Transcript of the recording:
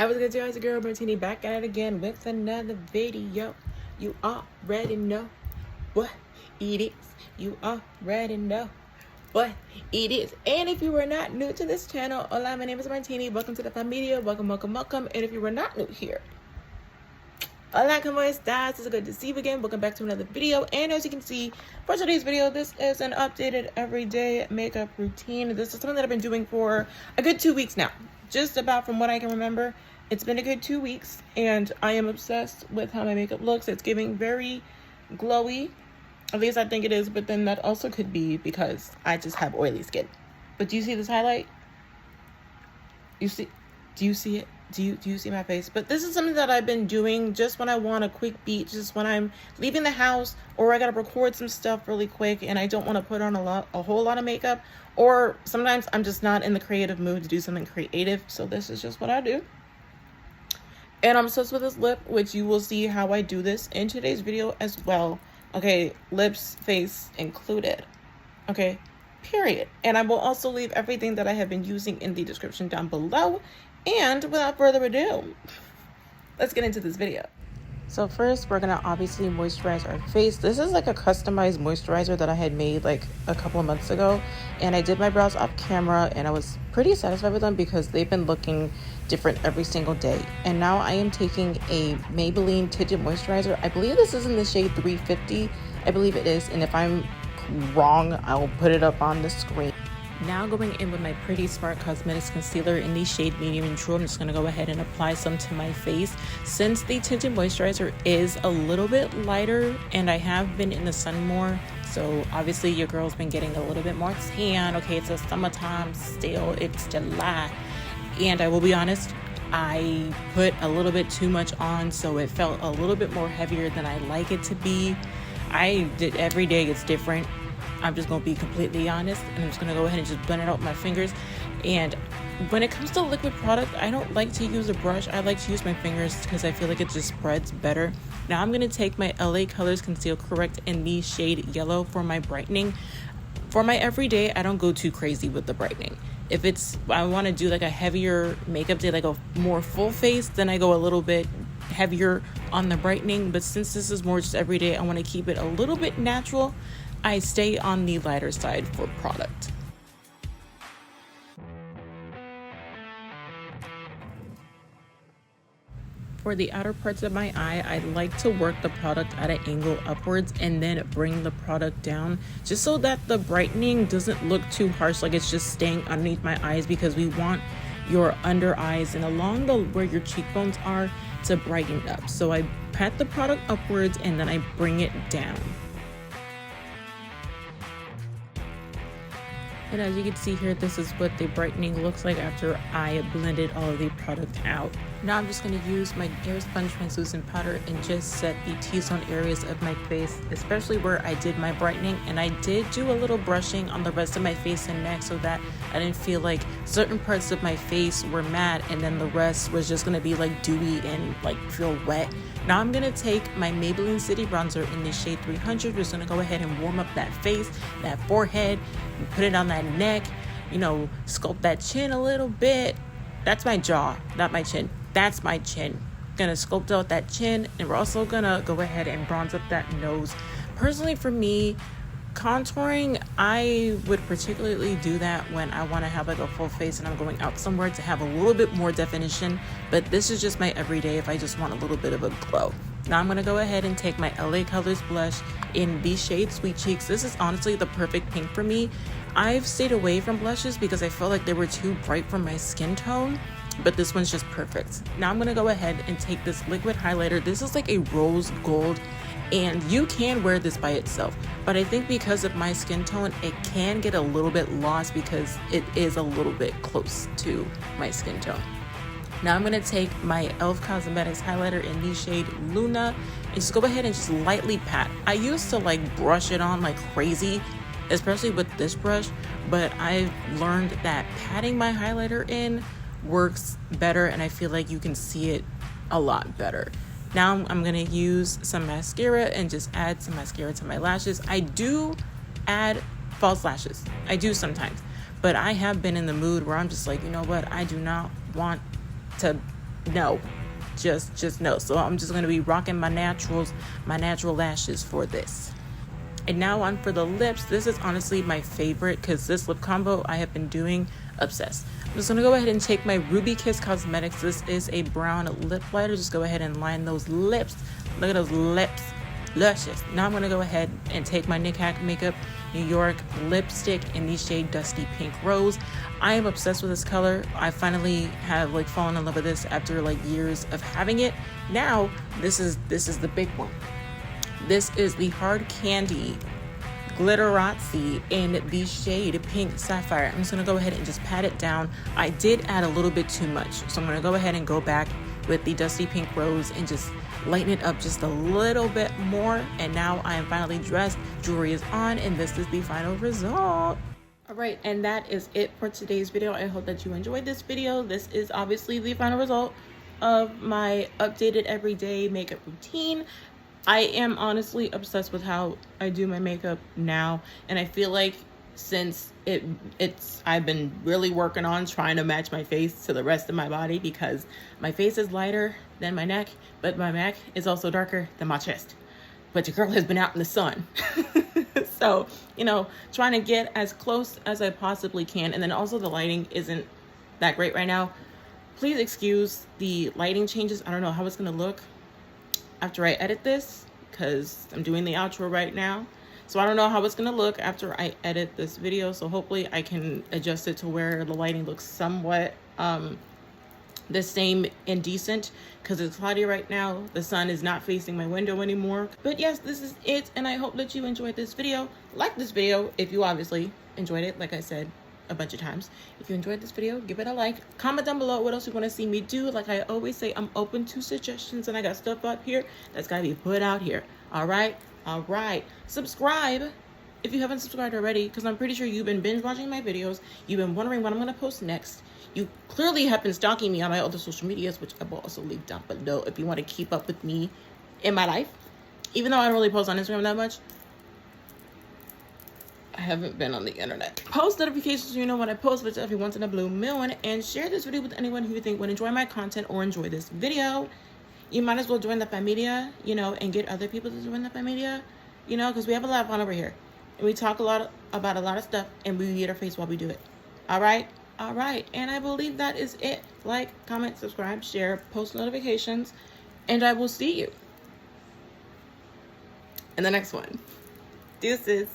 I was gonna do as a girl Martini back at it again with another video. You already know what it is. You already know what it is. And if you are not new to this channel, hola, my name is Martini. Welcome to the familia. Welcome. And if you were not new here, hola, como estas? It's good to see you again. Welcome back to another video. And as you can see, for today's video, this is an updated everyday makeup routine. This is something that I've been doing for a good 2 weeks now. Just about from what I can remember. It's been a good 2 weeks, and I am obsessed with how my makeup looks. It's giving very glowy. At least I think it is, but then that also could be because I just have oily skin. But do you see this highlight? Do you see it? Do you see my face? But this is something that I've been doing just when I want a quick beat, just when I'm leaving the house or I gotta record some stuff really quick and I don't want to put on a whole lot of makeup, or sometimes I'm just not in the creative mood to do something creative. So this is just what I do. And I'm obsessed with this lip, which you will see how I do this in today's video as well. Okay, lips, face included. Okay, period. And I will also leave everything that I have been using in the description down below. And without further ado, let's get into this video. So first, we're gonna obviously moisturize our face. This is like a customized moisturizer that I had made like a couple of months ago. And I did my brows off camera and I was pretty satisfied with them because they've been looking different every single day. And now I am taking a Maybelline tinted moisturizer. I believe this is in the shade 350. I believe it is. And if I'm wrong, I'll put it up on the screen. Now going in with my Pretty Smart Cosmetics concealer in the shade medium and true, I'm just going to go ahead and apply some to my face. Since the tinted moisturizer is a little bit lighter and I have been in the sun more, so obviously your girl's been getting a little bit more tan. Okay, it's a summertime still, it's July, and I will be honest, I put a little bit too much on, so it felt a little bit more heavier than I like it to be. I did every day, it's different. I'm just going to be completely honest, and I'm just going to go ahead and just blend it out with my fingers. And when it comes to liquid product, I don't like to use a brush. I like to use my fingers because I feel like it just spreads better. Now I'm going to take my LA Colors Conceal Correct in the shade yellow for my brightening. For my everyday, I don't go too crazy with the brightening. If I want to do like a heavier makeup day, like a more full face, then I go a little bit heavier on the brightening. But since this is more just everyday, I want to keep it a little bit natural. I stay on the lighter side for product. For the outer parts of my eye, I like to work the product at an angle upwards and then bring the product down just so that the brightening doesn't look too harsh, like it's just staying underneath my eyes, because we want your under eyes and along where your cheekbones are to brighten up. So I pat the product upwards and then I bring it down. And as you can see here, this is what the brightening looks like after I blended all of the product out. Now I'm just going to use my Airspun translucent powder and just set the T-zone areas of my face, especially where I did my brightening. And I did do a little brushing on the rest of my face and neck so that I didn't feel like certain parts of my face were matte and then the rest was just going to be like dewy and like feel wet. Now I'm going to take my Maybelline City Bronzer in the shade 300. Just going to go ahead and warm up that face, that forehead, and put it on that neck, you know, sculpt that chin a little bit. That's my jaw, not my chin. That's my chin. Gonna sculpt out that chin, and we're also gonna go ahead and bronze up that nose. Personally, for me, contouring, I would particularly do that when I want to have like a full face and I'm going out somewhere to have a little bit more definition, but this is just my everyday if I just want a little bit of a glow. Now I'm going to go ahead and take my LA Colors blush in the shade Sweet Cheeks. This is honestly the perfect pink for me. I've stayed away from blushes because I felt like they were too bright for my skin tone, but this one's just perfect. Now I'm going to go ahead and take this liquid highlighter. This is like a rose gold, and you can wear this by itself, but I think because of my skin tone, it can get a little bit lost because it is a little bit close to my skin tone. Now I'm going to take my E.L.F. Cosmetics highlighter in the shade Luna and just go ahead and just lightly pat. I used to like brush it on like crazy, especially with this brush, but I've learned that patting my highlighter in works better and I feel like you can see it a lot better. Now I'm going to use some mascara and just add some mascara to my lashes. I do add false lashes. I do sometimes. But I have been in the mood where I'm just like, you know what? I do not want to no. Just no. So I'm just going to be rocking my natural lashes for this. And now on for the lips. This is honestly my favorite because this lip combo I have been doing obsessed. I'm just going to go ahead and take my Ruby Kiss Cosmetics. This is a brown lip liner. Just go ahead and line those lips. Look at those lips. Luscious. Now I'm going to go ahead and take my Nickak Makeup New York lipstick in the shade Dusty Pink Rose. I am obsessed with this color. I finally have like fallen in love with this after like years of having it. Now this is the big one. This is the Hard Candy Glitteratzi in the shade Pink Sapphire. I'm just going to go ahead and just pat it down. I did add a little bit too much, so I'm going to go ahead and go back with the Dusty Pink Rose and just lighten it up just a little bit more. And now I am finally dressed. Jewelry is on, and this is the final result. All right, and that is it for today's video. I hope that you enjoyed this video. This is obviously the final result of my updated everyday makeup routine. I am honestly obsessed with how I do my makeup now, and I feel like since I've been really working on trying to match my face to the rest of my body, because my face is lighter than my neck, but my neck is also darker than my chest. But your girl has been out in the sun. So, you know, trying to get as close as I possibly can. And then also the lighting isn't that great right now. Please excuse the lighting changes. I don't know how it's going to look after I edit this, because I'm doing the outro right now. So I don't know how it's going to look after I edit this video. So hopefully I can adjust it to where the lighting looks somewhat the same and decent, because it's cloudy right now. The sun is not facing my window anymore. But yes, this is it, and I hope that you enjoyed this video. Like this video if you obviously enjoyed it, like I said a bunch of times. If you enjoyed this video, give it a like. Comment down below what else you want to see me do. Like I always say, I'm open to suggestions, and I got stuff up here that's got to be put out here. All right. Subscribe if you haven't subscribed already, because I'm pretty sure you've been binge watching my videos. You've been wondering what I'm going to post next. You clearly have been stalking me on my other social medias, which I will also leave down below if you want to keep up with me in my life. Even though I don't really post on Instagram that much, I haven't been on the internet. Post notifications so you know when I post, which every once in a blue moon, and share this video with anyone who you think would enjoy my content or enjoy this video. You might as well join the familia, you know, and get other people to join the familia, you know, because we have a lot of fun over here. And we talk a lot about a lot of stuff, and we eat our face while we do it. All right. And I believe that is it. Like, comment, subscribe, share, post notifications, and I will see you in the next one. Deuces.